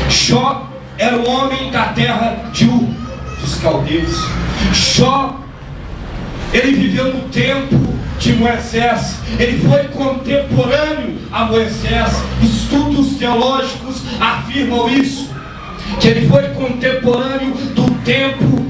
Jó era o homem da terra de Ur, dos caldeus. Jó, ele viveu no tempo de Moisés, ele foi contemporâneo a Moisés. Estudos teológicos afirmam isso, que ele foi contemporâneo do tempo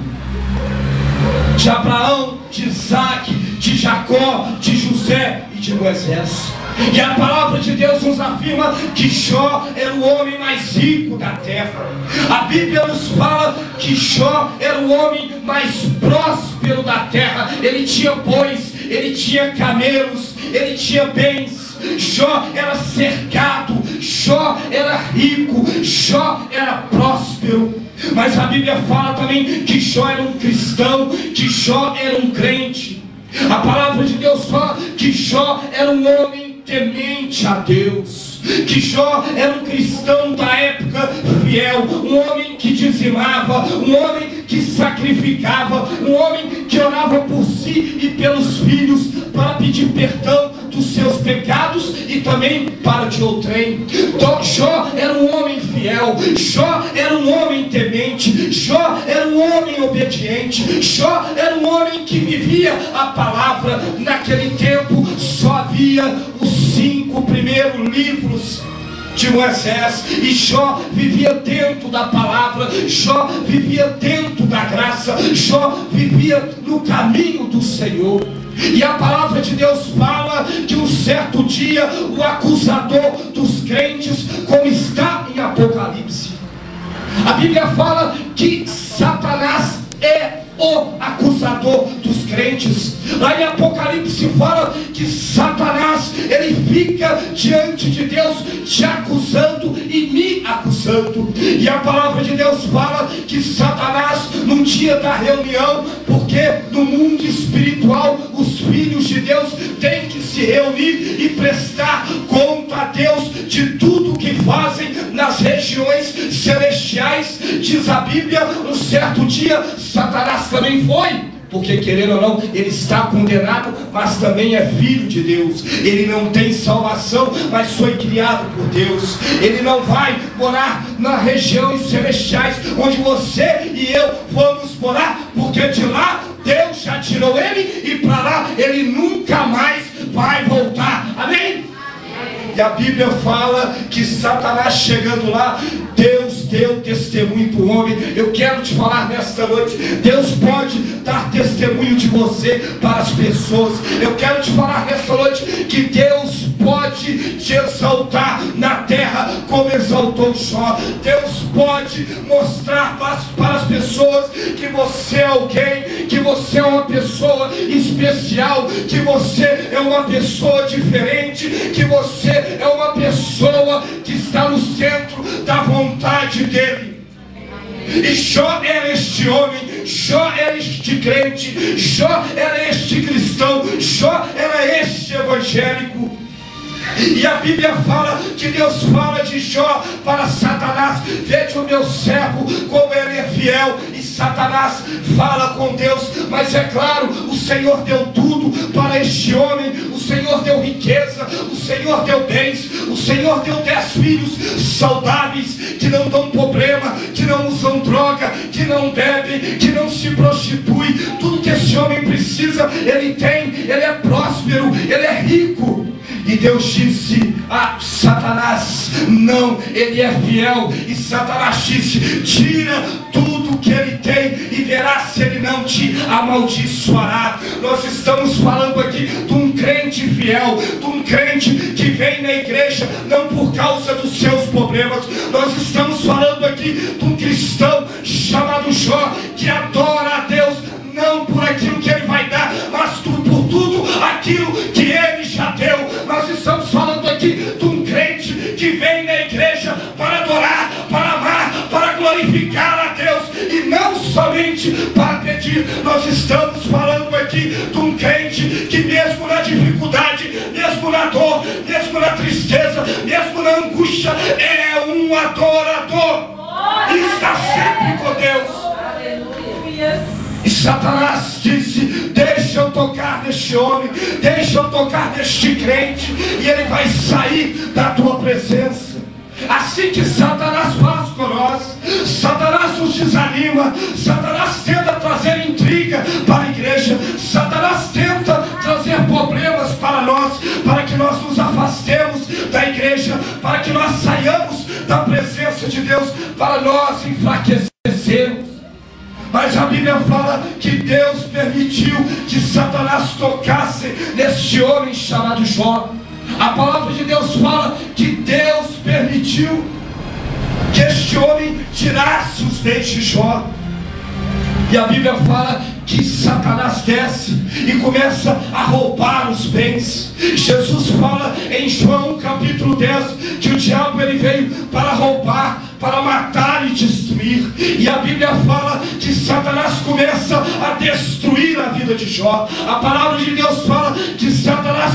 de Abraão, de Isaac, de Jacó, de José e de Moisés. E a palavra de Deus nos afirma que Jó era o homem mais rico da terra. A Bíblia nos fala que Jó era o homem mais próspero da terra. Ele tinha bois, ele tinha camelos, ele tinha bens. Jó era cercado, Jó era rico, Jó era próspero. Mas a Bíblia fala também que Jó era um cristão, que Jó era um crente. A palavra de Deus fala que Jó era um homem temente a Deus, que Jó era um cristão da época fiel, um homem que dizimava, um homem que sacrificava, um homem que orava por si e pelos filhos para pedir perdão dos seus pecados e também para de outrem. Então, Jó era um homem fiel, Jó era um homem temente, Jó era um homem obediente, Jó era um homem que vivia a palavra. Naquele tempo só havia os 5 primeiros livros de Moisés, e Jó vivia dentro da palavra, Jó vivia dentro da graça, Jó vivia no caminho do Senhor. E a palavra de Deus fala que um certo dia o acusador dos crentes, como está em Apocalipse, a Bíblia fala que Satanás é o acusador dos crentes. Lá em Apocalipse fala que Satanás, ele fica diante de Deus te acusando e me acusando. E a palavra de Deus fala que Satanás, num dia da reunião, porque no mundo espiritual os filhos de Deus têm que se reunir e prestar conta a Deus de tudo que fazem nas regiões celestiais. Diz a Bíblia, um certo dia Satanás também foi, porque querendo ou não, ele está condenado, mas também é filho de Deus. Ele não tem salvação, mas foi criado por Deus. Ele não vai morar nas regiões celestiais onde você e eu vamos morar, porque de lá Deus já tirou ele, e para lá ele nunca mais vai voltar. Amém? E a Bíblia fala que Satanás chegando lá, Deus deu testemunho para o homem. Eu quero te falar nesta noite, Deus pode dar testemunho de você para as pessoas. Eu quero te falar nesta noite que Deus pode te exaltar na terra como exaltou Jó. Deus pode mostrar para as pessoas que você é alguém, que você é uma pessoa especial, que você é uma pessoa diferente, que você é uma pessoa que está no centro da vontade dele. E Jó era este homem, Jó era este crente, Jó era este cristão, Jó era este evangélico. E a Bíblia fala que Deus fala de Jó para Satanás: veja o meu servo, como ele é fiel. E Satanás fala com Deus, mas é claro, o Senhor deu tudo para este homem. O Senhor deu riqueza, o Senhor deu bens, o Senhor deu 10 filhos saudáveis, que não dão problema, que não usam droga, que não bebem, que não se prostituem. Tudo que esse homem precisa, ele tem. Ele é próspero, ele é rico. E Deus disse a Satanás: não, ele é fiel. E Satanás disse: tira tudo que ele tem e verá se ele não te amaldiçoará. Nós estamos falando aqui de um crente fiel, de um crente que vem na igreja não por causa dos seus problemas. Nós estamos falando aqui de um cristão chamado Jó, que adora a Deus não por aquilo que ele vai dar, mas por tudo aquilo que ele já deu. Nós estamos falando aqui de um crente que vem na igreja para adorar, para amar, para glorificar a Deus, e não somente para pedir. Nós estamos falando aqui de um crente que mesmo na dificuldade, mesmo na dor, mesmo na tristeza, mesmo na angústia, é um adorador e está sempre com Deus. E Satanás disse: deixa eu tocar neste homem, deixa eu tocar neste crente, e ele vai sair da tua presença. assim que Satanás faz com nós. Satanás nos desanima, Satanás tenta trazer intriga para a igreja, Satanás tenta trazer problemas para nós, para que nós nos afastemos da igreja, para que nós saiamos da presença de Deus, para nós enfraquecermos. Mas a Bíblia fala que Deus permitiu que Satanás tocasse neste homem chamado Jó. A palavra de Deus fala que Deus permitiu que este homem tirasse os bens de Jó. E a Bíblia fala que Satanás desce e começa a roubar os bens. Jesus fala em João capítulo 10 que o diabo ele veio para roubar, para matar e destruir. E a Bíblia fala que Satanás começa a destruir a vida de Jó. A palavra de Deus fala que Satanás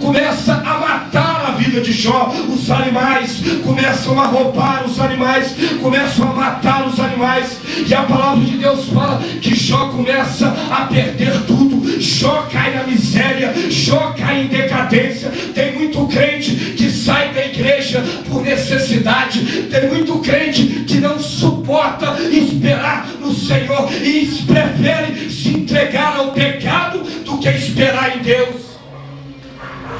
começa a matar a vida de Jó. Os animais começam a roubar os animais, começam a matar os animais. E a palavra de Deus fala que Jó começa a perder tudo. Jó cai na miséria, Jó cai em decadência. Tem muito crente que sai da igreja por necessidade. Tem muito crente que não suporta esperar no Senhor e prefere se entregar ao pecado do que esperar em Deus.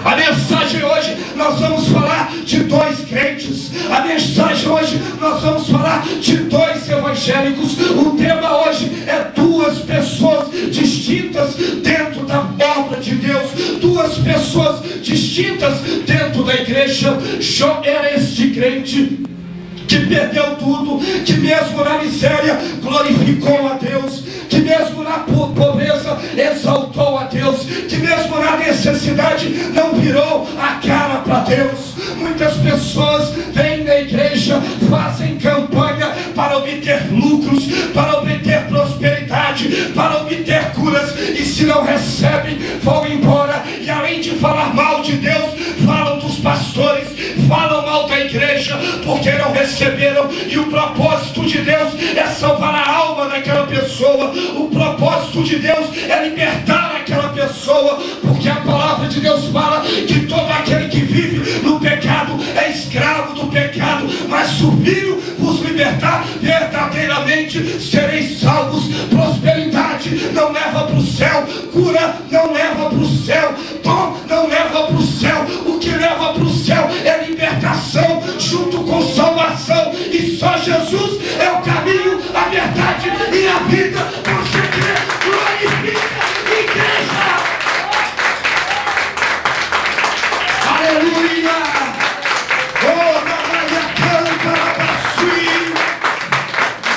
A mensagem hoje nós vamos falar de dois crentes. A mensagem hoje nós vamos falar de dois evangélicos. O tema hoje é duas pessoas distintas dentro da obra de Deus, duas pessoas distintas dentro da igreja. Jó era este crente que perdeu tudo, que mesmo na miséria glorificou a Deus, que mesmo na pobreza exaltou a Deus, que mesmo na necessidade não virou a cara para Deus. Muitas pessoas vêm na igreja, fazem campanha para obter lucros, para obter prosperidade, para obter curas, e se não recebem, vão embora, e além de falar mal de Deus, falam dos pastores, falam mal da igreja, porque não receberam. E o propósito de Deus é salvar a alma daquela pessoa. O propósito de Deus é libertar aquela pessoa, porque a palavra de Deus fala que todo aquele que vive no pecado é escravo do pecado, mas se o Filho vos libertar, verdadeiramente sereis salvos. Prosperidade não leva para o céu, cura não leva para o céu, dom não leva para o céu. O que leva para o céu é libertação junto com salvação, e só Jesus é o caminho, a verdade e a vida. Você crê, glorifica, igreja. Aleluia.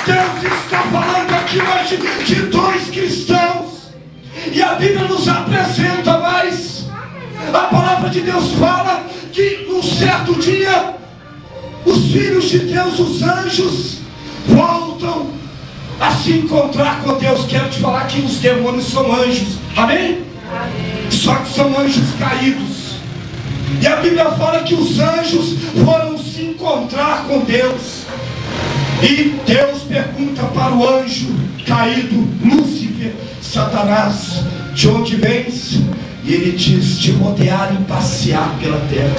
Deus está falando aqui hoje de dois cristãos, e a Bíblia nos apresenta mais. A palavra de Deus fala que num certo dia os filhos de Deus, os anjos, voltam a se encontrar com Deus. Quero te falar que os demônios são anjos, amém? Amém. Só que são anjos caídos. E a Bíblia fala que os anjos foram se encontrar com Deus, e Deus pergunta para o anjo caído, Lúcifer, Satanás: de onde vens? E ele diz: de rodear e passear pela terra.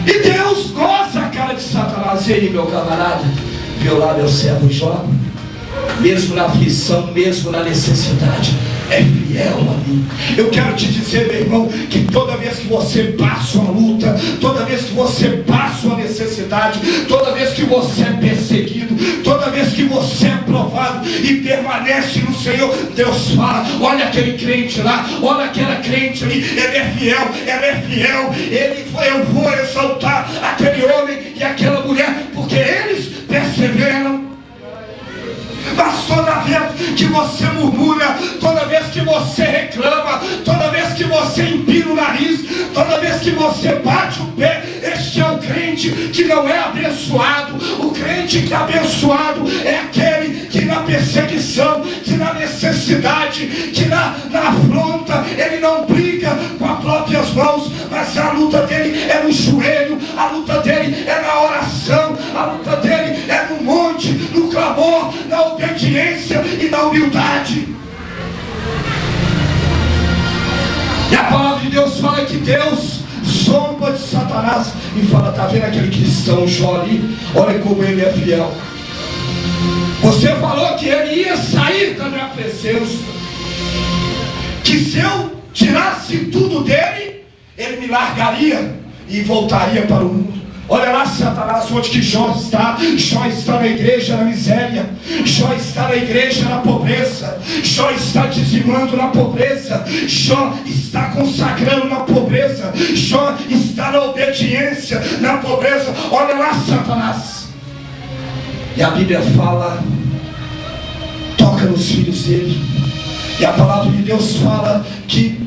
E Deus goza a cara de Satanás. E aí, meu camarada, viu lá meu servo Jó? Mesmo na aflição, mesmo na necessidade, é fiel a mim. Eu quero te dizer, meu irmão, que toda vez que você passa uma luta, toda vez que você passa uma necessidade, toda vez que você é perseguido, toda vez que você é provado e permanece no Senhor, Deus fala: olha aquele crente lá, olha aquela crente ali, ele é fiel, ela é fiel, eu vou exaltar aquele homem e aquela mulher, porque eles perseveram. Mas toda vez que você murmura, toda vez que você reclama, toda vez que você empina o nariz, toda vez que você bate o pé, este é o crente que não é abençoado. O crente que é abençoado é aquele que na perseguição, que na necessidade, que na afronta, ele não briga com as próprias mãos, mas a luta dele é no joelho, a luta dele é na oração, a luta dele é no monte, no clamor, na obediência e na humildade. E a palavra de Deus fala que Deus zomba de Satanás. e fala: está vendo aquele cristão Jó ali? Olha como ele é fiel. Você falou que ele ia sair da minha presença, que se eu tirasse tudo dele, ele me largaria e voltaria para o mundo. Olha lá, Satanás, onde que Jó está. Jó está na igreja na miséria, Jó está na igreja na pobreza, Jó está dizimando na pobreza, Jó está consagrando na pobreza, Jó está na obediência na pobreza. Olha lá, Satanás. E a Bíblia fala: toca nos filhos dele. E a palavra de Deus fala que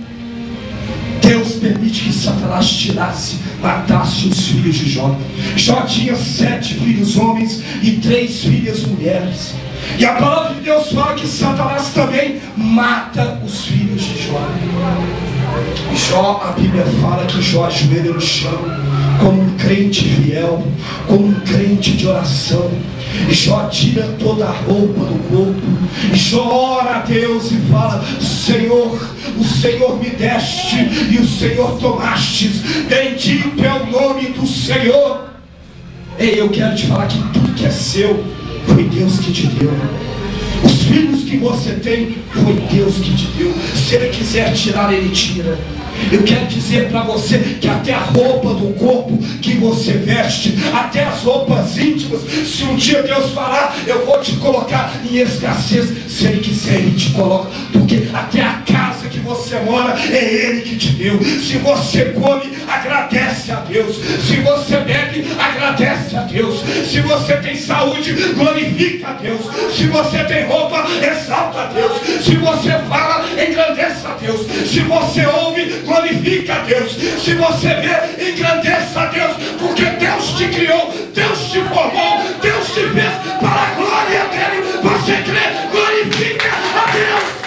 Deus permite que Satanás tirasse, matasse os filhos de Jó. Jó tinha 7 filhos homens e 3 filhas mulheres. E a palavra de Deus fala que Satanás também mata os filhos de Jó. Jó, a Bíblia fala que Jó ajoelha no chão, como um crente fiel, como um crente de oração. Jó tira toda a roupa do corpo, Jó ora a Deus e fala: Senhor, o Senhor me deste e o Senhor tomastes, bendito é o nome do Senhor. Ei, eu quero te falar que tudo que é seu foi Deus que te deu. Os filhos que você tem foi Deus que te deu. Se Ele quiser tirar, Ele tira. Eu quero dizer para você que até a roupa do corpo que você veste, até as roupas íntimas, se um dia Deus falar: eu vou te colocar em escassez, se Ele quiser, Ele te coloca. Porque até a casa que você mora é Ele que te deu. Se você come, agradece a Deus. Se você bebe, agradece a Deus. Se você tem saúde, glorifica a Deus. Se você tem roupa, exalta a Deus. Se você fala, engrandeça a Deus. Se você ouve, glorifica a Deus. Se você vê, engrandeça a Deus. Porque Deus te criou, Deus te formou, Deus te fez para a glória dele. Você crê, glorifica a Deus.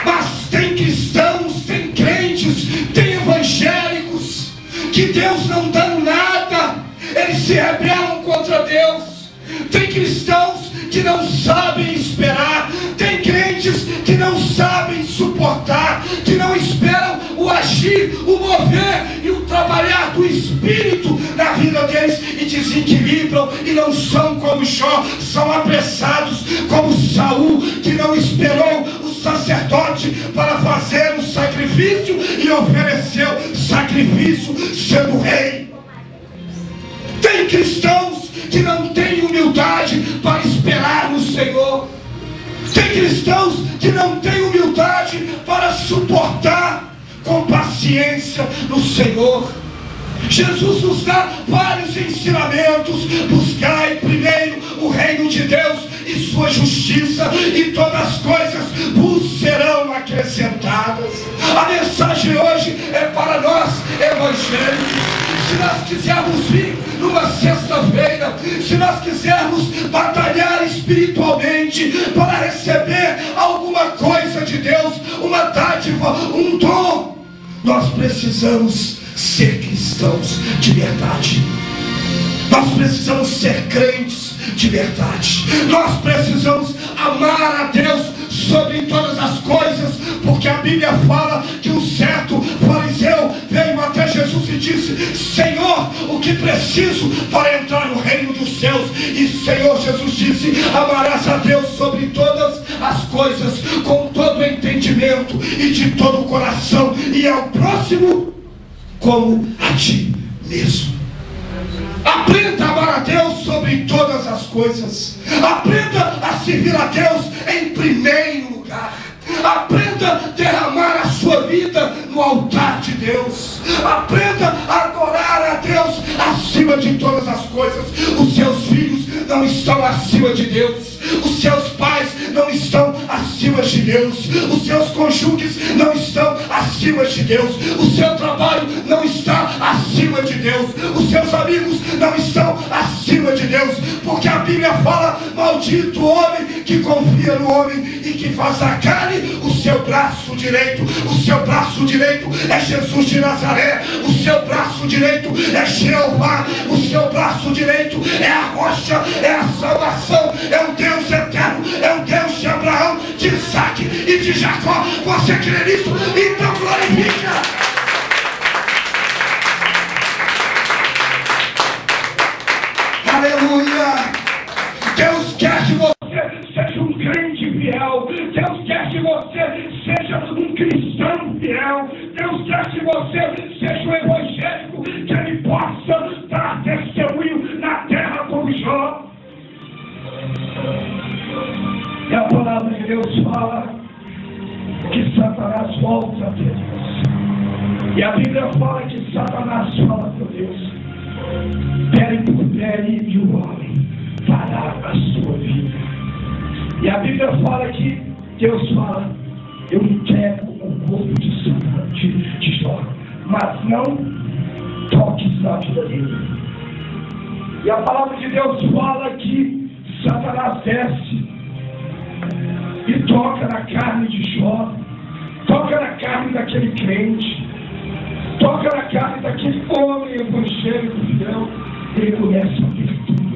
Mas tem cristãos, tem crentes, tem evangélicos que Deus não dando nada, eles se rebelam contra Deus. Tem cristãos que não sabem esperar, tem crentes que não sabem suportar, que não esperam o agir, o mover e o trabalhar do Espírito na vida deles, e desequilibram e não são como Jó, são apressados como Saul, que não esperou o sacerdote para fazer um sacrifício e ofereceu sacrifício sendo rei. Tem cristãos que não têm humildade para esperar no Senhor. Tem cristãos que não têm humildade para suportar com paciência no Senhor. Jesus nos dá vários ensinamentos: buscai primeiro o reino de Deus e sua justiça, e todas as coisas vos serão acrescentadas. A mensagem hoje é para nós evangélicos. Se nós quisermos vir numa sexta-feira, se nós quisermos batalhar espiritualmente para receber alguma coisa de Deus, uma dádiva, um dom, nós precisamos ser cristãos de verdade. Nós precisamos ser crentes de verdade. Nós precisamos amar a Deus sobre todas as coisas, porque a Bíblia fala que um certo fariseu veio até Jesus e disse: Senhor, o que preciso para entrar no reino dos céus? E Senhor Jesus disse: amarás a Deus sobre todas as coisas, com todo o entendimento e de todo o coração, e ao próximo como a ti mesmo. Aprenda a amar a Deus sobre todas as coisas. Aprenda a servir a Deus em primeiro lugar. Aprenda a derramar a sua vida no altar de Deus. Aprenda a adorar a Deus acima de todas as coisas. Os seus filhos não estão acima de Deus. Os seus pais não estão acima de Deus. Os seus cônjuges não estão acima de Deus. O seu trabalho não está acima de Deus. Os seus amigos não estão acima de Deus. Porque a Bíblia fala: Maldito o homem que confia no homem e que faz a carne o seu braço direito. O seu braço direito é Jesus de Nazaré. O seu braço direito é Jeová. O seu braço direito é a rocha, é a salvação, é o Deus eterno, é o Deus de Abraão, de Isaac e de Jacó. Você crê nisso? Então glorifica. Aleluia! Deus quer que você seja um crente fiel. Deus quer que você seja um cristão fiel. Deus quer que você seja um evangélico, que ele possa dar testemunho na terra como Jó. E a palavra de Deus fala que Satanás volta a Deus. E a Bíblia fala que Satanás fala para Deus: pele por pele, e o homem fará a sua vida. E a Bíblia fala que Deus fala: eu entrego o corpo de Jó, mas não toques na vida dele. E a palavra de Deus fala que Satanás desce e toca na carne de Jó, toca na carne daquele crente, toca na carne daquele homem evangélico fiel. Ele começa a ver tudo.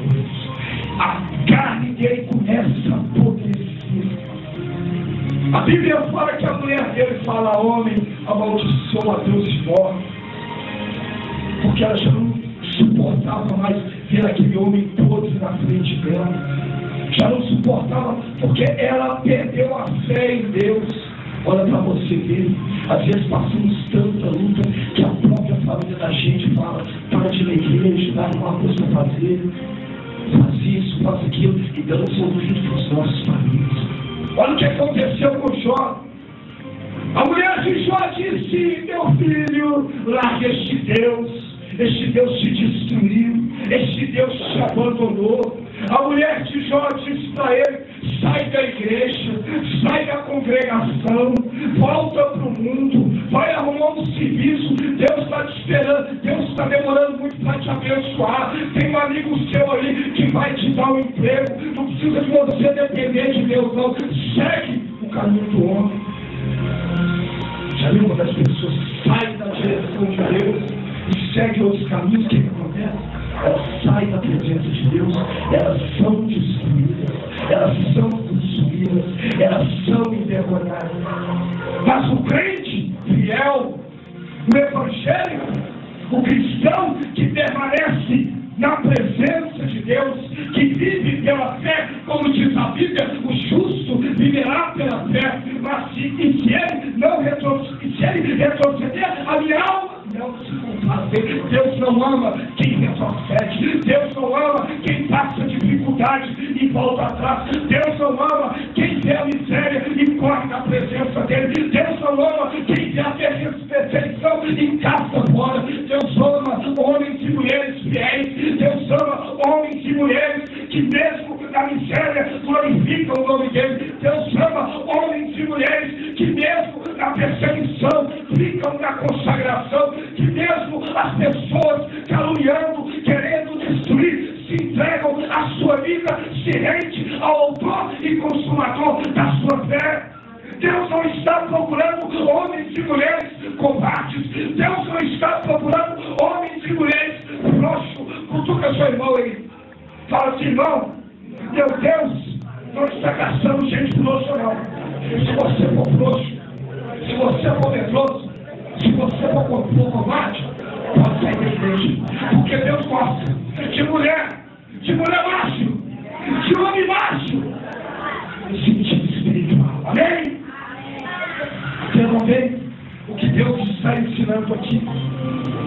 A carne dele começa a apodrecer. A Bíblia fala que a mulher dele fala: homem, amaldiçoa a Deus e morre. Porque ela já não suportava mais ver aquele homem podre na frente dela. Já não suportava, porque ela perdeu a fé em Deus. Olha para você ver, às vezes passamos tanta luta que a própria família da gente fala: para de ir na igreja, dá alguma coisa para fazer, faz isso, faz aquilo, e damos ouvido para os nossos famílias. Olha o que aconteceu com Jó. A mulher de Jó disse: meu filho, larga este Deus te destruiu, este Deus te abandonou. A mulher de Jó disse para ele: sai da igreja, sai da congregação, volta para o mundo, vai arrumar um serviço. Deus está te esperando, Deus está demorando muito para te abençoar. Tem um amigo seu ali que vai te dar um emprego. Não precisa de você depender de Deus, não. Segue o caminho do homem. Já viu quando as pessoas saem da direção de Deus e seguem outros caminhos? O que acontece? Elas saem da presença de Deus, elas são destruídas, elas são consumidas, elas são envergonhadas. Mas o crente fiel, o evangélico, o cristão que permanece na presença de Deus, que vive pela fé, como diz a Bíblia, o justo viverá pela fé. Mas se ele não retroceder, a minha alma não se comprazer. Deus não ama quem retrocede. Deus não ama quem passa dificuldade e volta atrás. Deus não ama quem vê a miséria e corre na presença dele. Deus não ama quem vê a perfeição e casta fora. Deus ama homens e mulheres fiéis. Deus ama homens e mulheres que mesmo na miséria glorificam o nome dele. Deus ama homens e mulheres que mesmo na perseguição ficam na consagração, que mesmo as pessoas caluniando, querendo destruir, se entregam a sua vida, se rende ao autor e consumador da sua fé. Deus não está procurando homens e mulheres covardes. Deus não está procurando homens e mulheres frouxos. Cutuca seu irmão aí. Fala assim: irmão, meu Deus não está caçando gente frouxa, não. Se você for frouxo, se você for medroso, se você for covarde, pode sair da igreja. Porque Deus gosta de mulher macho, de homem macho, no sentido espiritual. Amém? Você não vê o que Deus está ensinando aqui?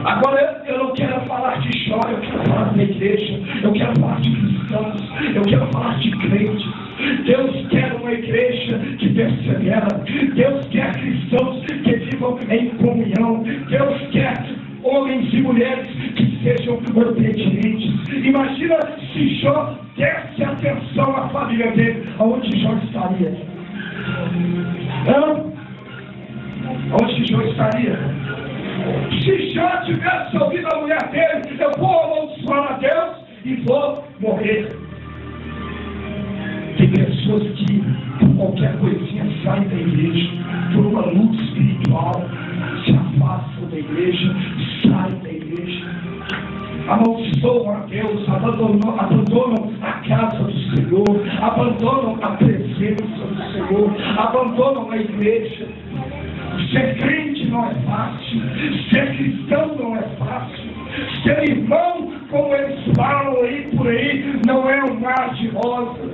Agora eu não quero falar de Jó, eu quero falar da igreja, eu quero falar de cristãos, eu quero falar de crentes. Deus quer uma igreja que persevera. Deus quer cristãos que vivam em comunhão. Deus quer homens e mulheres que sejam obedientes. Imagina se Jó desse atenção à família dele, aonde Jó estaria? Não? Onde Jó estaria? Se Jó tivesse ouvido a mulher dele: eu vou amaldiçoar a Deus e vou morrer. pessoas que, por qualquer coisinha, saem da igreja, por uma luta espiritual, se afastam da igreja, saem da igreja, amaldiçoam a Deus, abandonam a casa do Senhor, abandonam a presença do Senhor, abandonam a igreja. Ser crente não é fácil, ser cristão não é fácil, ser irmão, como eles falam aí por aí, não é um mar de rosas.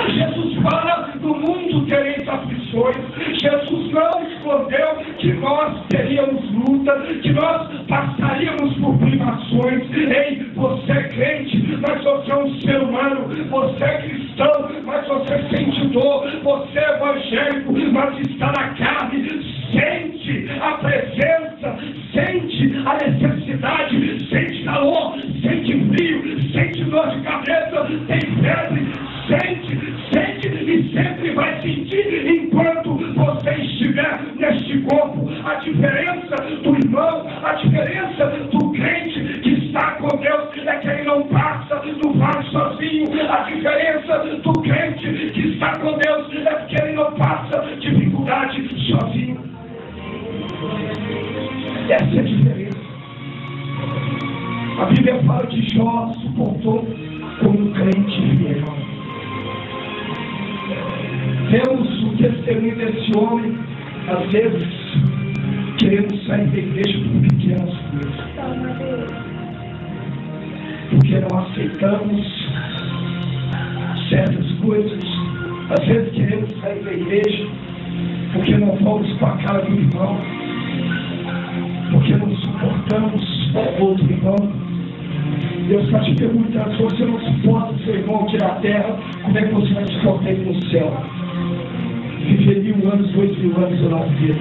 Jesus fala: no mundo tereis aflições. Jesus não escondeu que nós teríamos luta, que nós passaríamos por privações. Ei, você é crente, mas você é um ser humano. Você é cristão, mas você sente dor. Você é evangélico, mas está na carne. Sente a presença, sente a necessidade, sente calor, sente frio, sente dor de cabeça, tem febre, sente e sempre vai sentir enquanto você estiver neste corpo. A diferença do irmão, a diferença do crente que está com Deus é que ele não passa no vale sozinho. A diferença do crente que está com Deus é que ele não passa dificuldade sozinho. Essa é a diferença. A Bíblia fala que Jó suportou como um crente fiel. Vemos o testemunho desse homem, às vezes queremos sair da igreja por pequenas coisas, porque não aceitamos certas coisas. Às vezes queremos sair da igreja porque não vamos para a casa do irmão, porque não suportamos o outro irmão. Deus está te perguntando: se você não suporta o seu irmão aqui na terra, como é que você vai suportar ele no céu? Viver 1000 anos, 2000 anos ou não vida.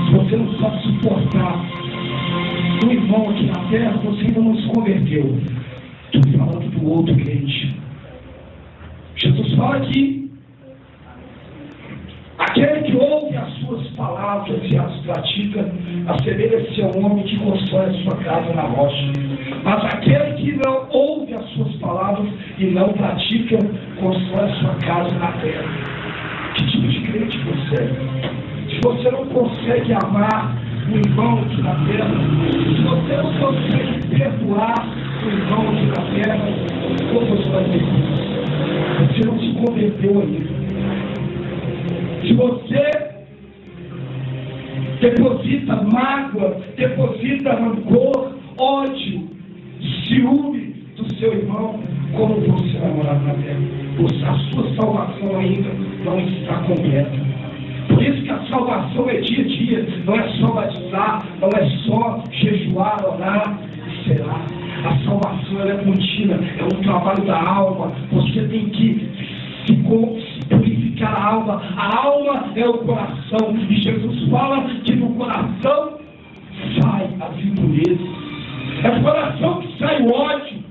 Se você não sabe suportar um irmão aqui na terra, você ainda não se converteu. Estou falando do outro crente. Jesus fala que aquele que ouve as suas palavras e as pratica, assemelha-se ao homem que constrói a sua casa na rocha. Mas aquele que não ouve as suas palavras e não pratica, constrói a sua casa na terra. Que tipo de crente você é? Se você não consegue amar o irmão aqui na terra, se você não consegue perdoar o irmão aqui na terra, como você vai ter isso? Você não se converteu ainda. Se você deposita mágoa, deposita rancor, ódio, ciúme do seu irmão, como você vai morar na terra? A sua salvação ainda não está completa. Por isso que a salvação é dia a dia, não é só batizar, não é só jejuar, orar e selar. A salvação é contínua, é um trabalho da alma. Você tem que se purificar a alma. A alma é o coração, e Jesus fala que no coração sai as impurezas. É do coração que sai o ódio.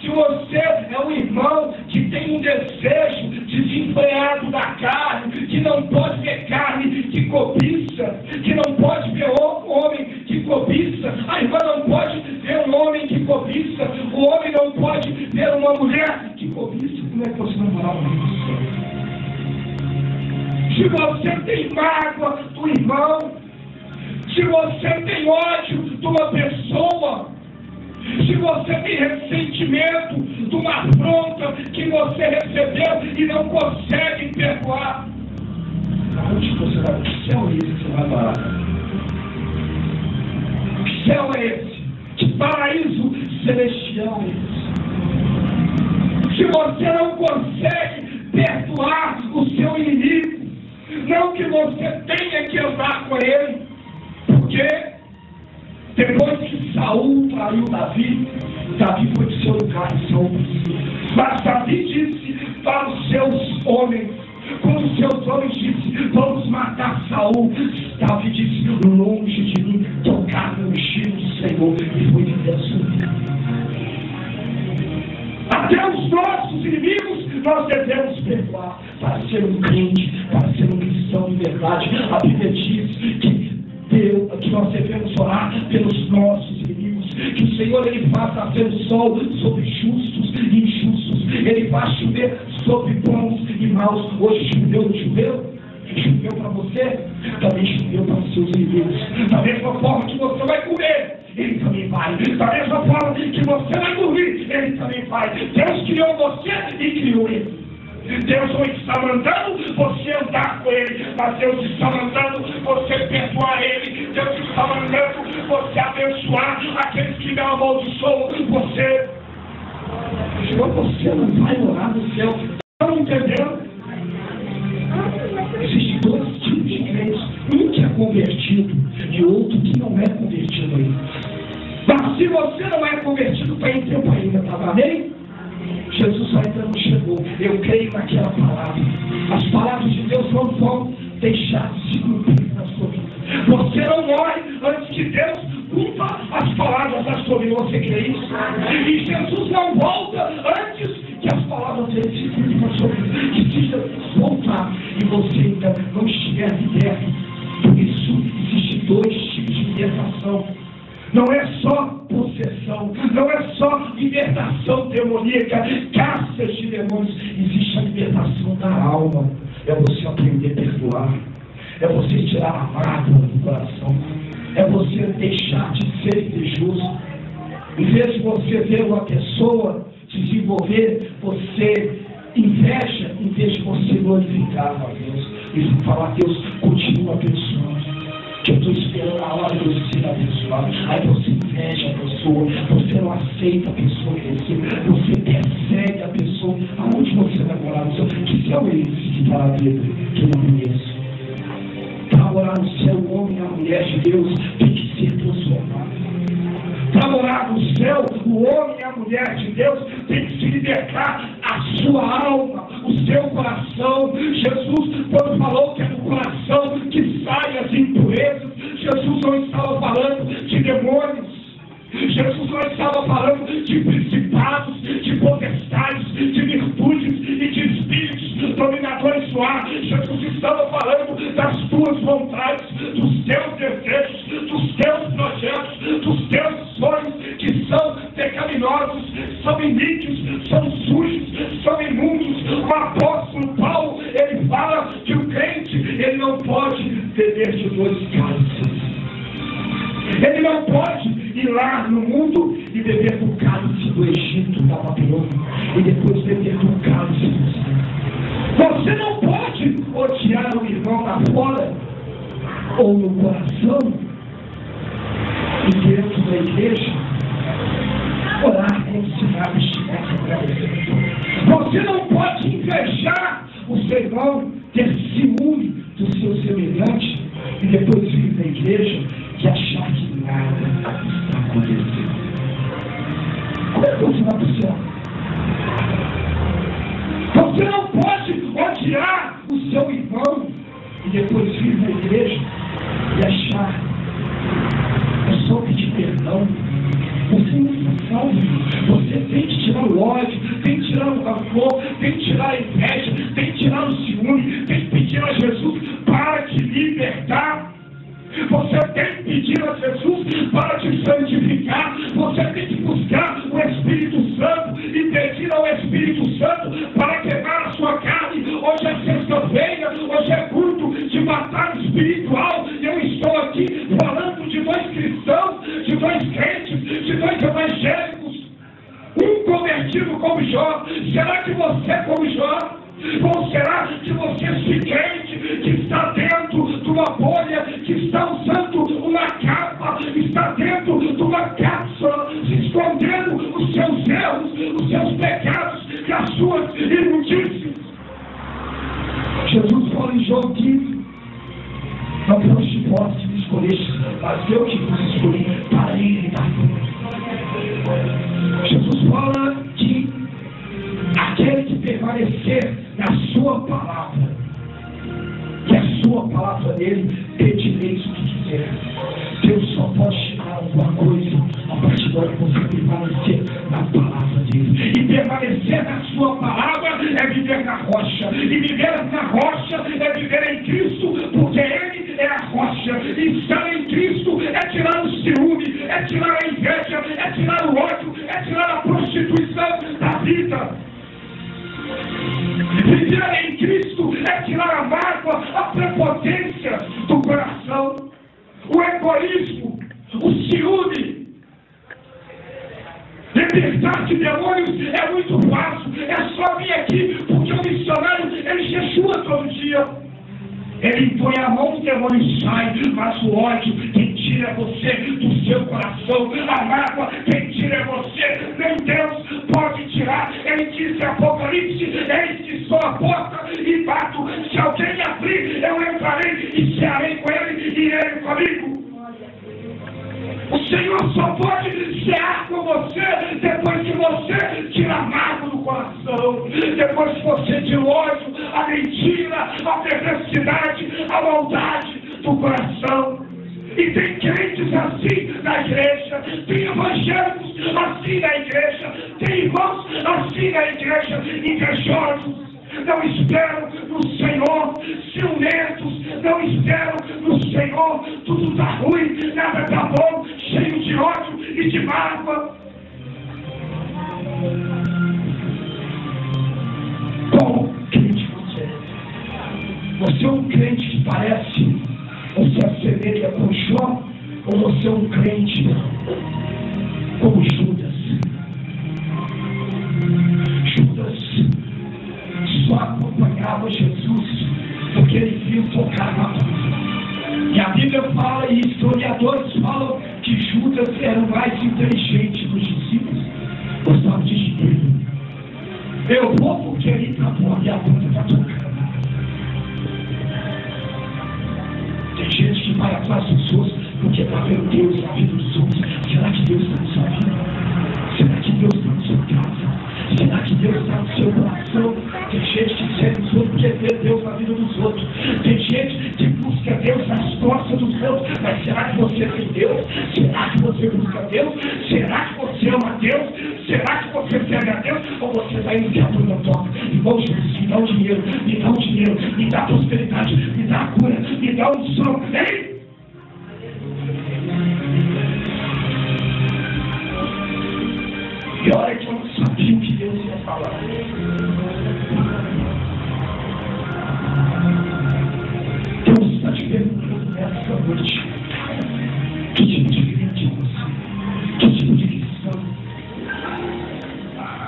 Se você é um irmão que tem um desejo desenfreado da carne, que não pode ver carne que cobiça, que não pode ver homem que cobiça, a irmã não pode ver um homem que cobiça, o homem não pode ver uma mulher que cobiça, como é que você vai morar com isso? Se você tem mágoa do irmão, se você tem ódio de uma pessoa, se você tem ressentimento de uma afronta que você recebeu e não consegue perdoar, aonde você vai? Que céu é esse que você vai parar? Que céu é esse? Que paraíso celestial é esse? Se você não consegue perdoar o seu inimigo, não que você tenha que andar com ele, porque depois que Saul traiu Davi, Davi foi do seu lugar e Saul precisou. Mas Davi disse para os seus homens, quando os seus homens disseram: vamos matar Saul, Davi disse: longe de mim tocar no ungido do Senhor, e foi viver a sua vida. Até os nossos inimigos nós devemos perdoar, para ser um crente, para ser um cristão de verdade. A Bíblia diz que nós devemos orar pelos nossos inimigos, que o Senhor ele faça nascer o sol sobre justos e injustos, Ele vai chover sobre bons e maus. Hoje choveu, não choveu? Choveu para você, também choveu para os seus inimigos. Da mesma forma que você vai comer, Ele também vai. Da mesma forma que você vai dormir, Ele também vai. Deus criou você e criou Ele. Deus não está mandando você andar com Ele, mas Deus está mandando você perdoar Ele. Deus está mandando você abençoar aqueles que não amaldiçoam você. Senão você não vai morar no céu. Não entendeu? Existem dois tipos de crentes. Um que é convertido e outro que não é convertido ainda. Mas se você não é convertido, tem tempo ainda, tá? Amém? Jesus ainda não chegou. Eu creio naquela palavra. As palavras de Deus não vão deixar de se cumprir na sua vida. Você não morre antes que Deus cumpra as palavras da sua vida. Você crê isso? E Jesus não volta antes que as palavras dele se cumprem na sua vida. Que se Jesus voltar e você ainda não estiver liberto, por isso existem dois tipos de libertação. Não é só possessão, não é só libertação demoníaca, caças de demônios. Existe a libertação da alma. É você aprender a perdoar. É você tirar a mágoa do coração. É você deixar de ser invejoso. Em vez de você ver uma pessoa desenvolver, você inveja, em vez de você glorificar a Deus e falar: Deus, continua abençoando, que eu estou esperando a hora de você ser abençoado. Aí você inveja a pessoa, você não aceita a pessoa crescer, você persegue a pessoa. Aonde você vai morar no céu? Que céu é esse que está na vida que eu não conheço? Para morar no céu, o homem e a mulher de Deus tem que ser transformado. Para morar no céu, o homem e a mulher de Deus tem que se libertar a sua alma, o seu coração. Jesus, quando falou que é do coração que saem as impurezas, Jesus não estava falando de demônios. Jesus não estava falando de principados, de potestades, de virtudes e de espíritos dominadores do ar. Jesus estava falando das tuas vontades, dos teus desejos, dos teus projetos, dos teus sonhos, que são pecaminosos, são iníquos, são sujos, são imundos. O apóstolo Paulo, ele fala que o crente, ele não pode beber de dois cálices. Ele não pode ir lá no mundo e beber do cálice do Egito, da Babilônia, e depois beber do cálice do céu. Você não pode odiar o irmão lá fora, ou no coração, e dentro da igreja, orar como se nada estivesse acontecendo. Você não pode invejar o seu irmão, ter ciúme do seu semelhante, e depois vir na igreja e achar que nada está acontecendo. Como é que você vai para o céu? Você não pode odiar o seu irmão e depois vir na igreja e achar é só pedir perdão. Você não está salvo. Você tem que tirar o ódio, tem que tirar o rancor, tem que tirar a inveja, tem que tirar o ciúme, tem que pedir a Jesus para te libertar. Você tem que pedir a Jesus para te santificar. Você tem que buscar o Espírito Santo e pedir ao Espírito Santo para quebrar a sua carne. Hoje é sexta-feira, hoje é culto de batalha espiritual, e eu estou aqui falando de dois cristãos, de dois crentes, de dois evangélicos, um convertido como Jó. Será que você é como Jó? Ou será que você se crente que está dentro de uma bolha, que está usando uma capa, está dentro de uma cápsula, se escondendo os seus erros, os seus pecados e as suas imundícias? Jesus fala em João 15: não pelos de vós que me escolheste, mas eu que vos escolhi para ir dar fruto. Jesus fala que aquele que permanecer na sua palavra, que a sua palavra dele, pedireis o que quiser. Deus só pode tirar alguma coisa a partir de hora que você permanecer na palavra dele. E permanecer na sua palavra é viver na rocha. E viver na rocha é viver em Cristo, porque ele é a rocha. E estar em Cristo é tirar o ciúme, é tirar a inveja, é tirar o ódio, é tirar a prostituição da vida. Viver em Cristo é tirar a mágoa, a prepotência do coração, o egoísmo, o ciúme. Libertar de demônios é muito fácil. É só vir aqui, porque o missionário, ele jejua todo dia. Ele põe a mão, o demônio sai. Mas o ódio, quem tira é você do seu coração. A mágoa, quem tira é você. Nem Deus pode tirar. Ele diz em Apocalipse: eis que sou a porta e bato. Se alguém abrir, eu entrarei e cearei com ele e ele comigo. O Senhor só pode cear com você depois que você tira a mágoa do coração, depois que você tira o ódio, a mentira, a perversidade, a maldade do coração. E tem crentes assim na igreja, tem evangélicos assim na igreja, tem irmãos assim na igreja, invejosos. Não esperam no Senhor, ciumentos, não esperam no Senhor, tudo está ruim, nada está bom, cheio de ódio e de mágoa. Qual crente você é? Você é um crente que parece ou se assemelha com Jó, ou você é um crente como Judas? Judas só acompanhava Jesus porque ele viu tocar na cruz. E a Bíblia fala, e historiadores falam, que Judas era o mais inteligente dos discípulos. Gostava de dinheiro. Eu vou porque ele está bom e a banda está tocando. Tem gente que vai atrás dos outros porque está vendo Deus na vida dos outros. Será que Deus está na sua vida? Será que Deus está na sua casa? Será que Deus está no seu coração? Tem gente que segue os outros porque vê Deus na vida dos outros. Tem gente que busca Deus nas costas dos outros. Mas será que você tem Deus? Será que você busca Deus? Será que você ama Deus? Será que você serve a Deus? Ou você está indo que a turma toca? Irmão Jesus, me dá um dinheiro, me dá prosperidade, me dá a cura, me dá um som. Ei! E olha que eu não sabia o que Deus ia falar. Deus está te perguntando nessa noite: que tipo de crente é você? Que tipo de cristão?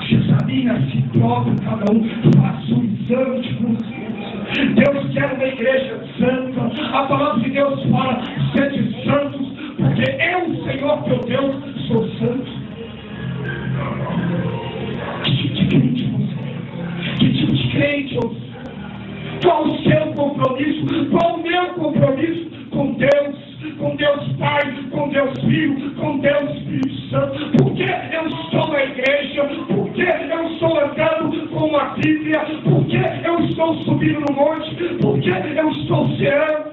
Se examina, se prova, cada um faça um exame de consciência. Deus quer uma igreja santa. A palavra de Deus fala: sede santos, porque eu, Senhor teu Deus, sou santo. Que tipo de crente você é? Que tipo de crente eu sou? Qual o seu compromisso? Qual o meu compromisso com Deus? Com Deus Pai, com Deus Filho, com Deus Espírito Santo? Por que eu estou na igreja? Por que eu estou andando com a Bíblia? Por que eu estou subindo no monte? Por que eu estou ceando?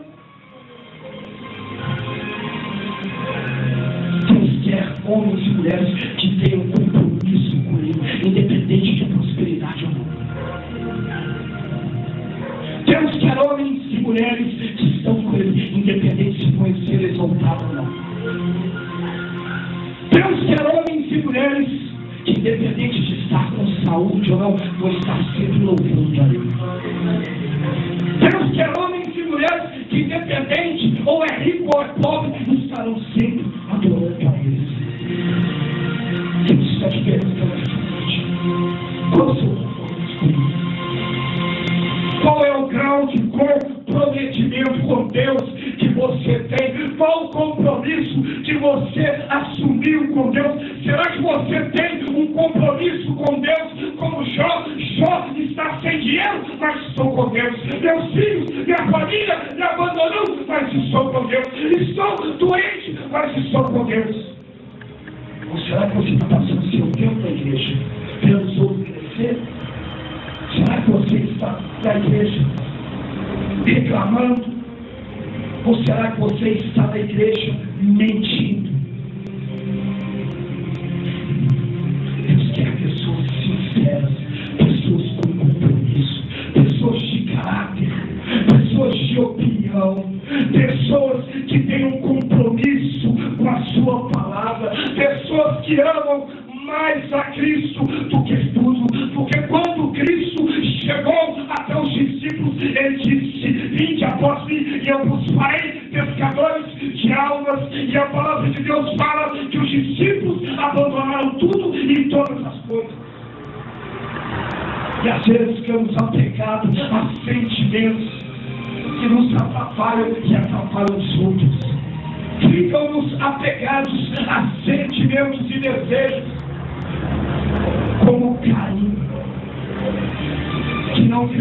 Deus quer homens e mulheres que tenham compromisso com Ele, independente de prosperidade ou não. Deus quer homens e mulheres que estão com Ele, independente se vão ser exaltados ou não. Deus quer homens e mulheres que, independente de estar com saúde ou não, vão estar sempre louvando a Ele. Deus quer homens e mulheres que, independente ou é rico ou é pobre, estarão sempre adorando a Ele. Deus está te perguntando essa noite: qual é o seu compromisso com Ele? Qual é o grau de comprometimento com Deus que você tem? Qual o compromisso que você assumiu com Deus? Será que você tem um compromisso com Deus como Jó? Jó está sem dinheiro, mas estou com Deus. Meus filhos, minha família me abandonou, mas estou com Deus. Estou doente, mas estou com Deus. Ou será que você está passando seu tempo na igreja vendo os outros crescer? Será que você está na igreja reclamando? Ou será que você está na igreja mentindo? Deus quer pessoas sinceras, pessoas com compromisso, pessoas de caráter, pessoas de opinião, pessoas que têm um compromisso com a sua palavra, pessoas que amam mais a Cristo do que tudo, porque quando Cristo chegou ele disse: vinde após mim e eu vos farei pescadores de almas. E a palavra de Deus fala que os discípulos abandonaram tudo e todas as coisas. E às vezes ficamos apegados a sentimentos que nos atrapalham e atrapalham os outros. Ficam-nos apegados a sentimentos e desejos, como Caim, que não cresceu.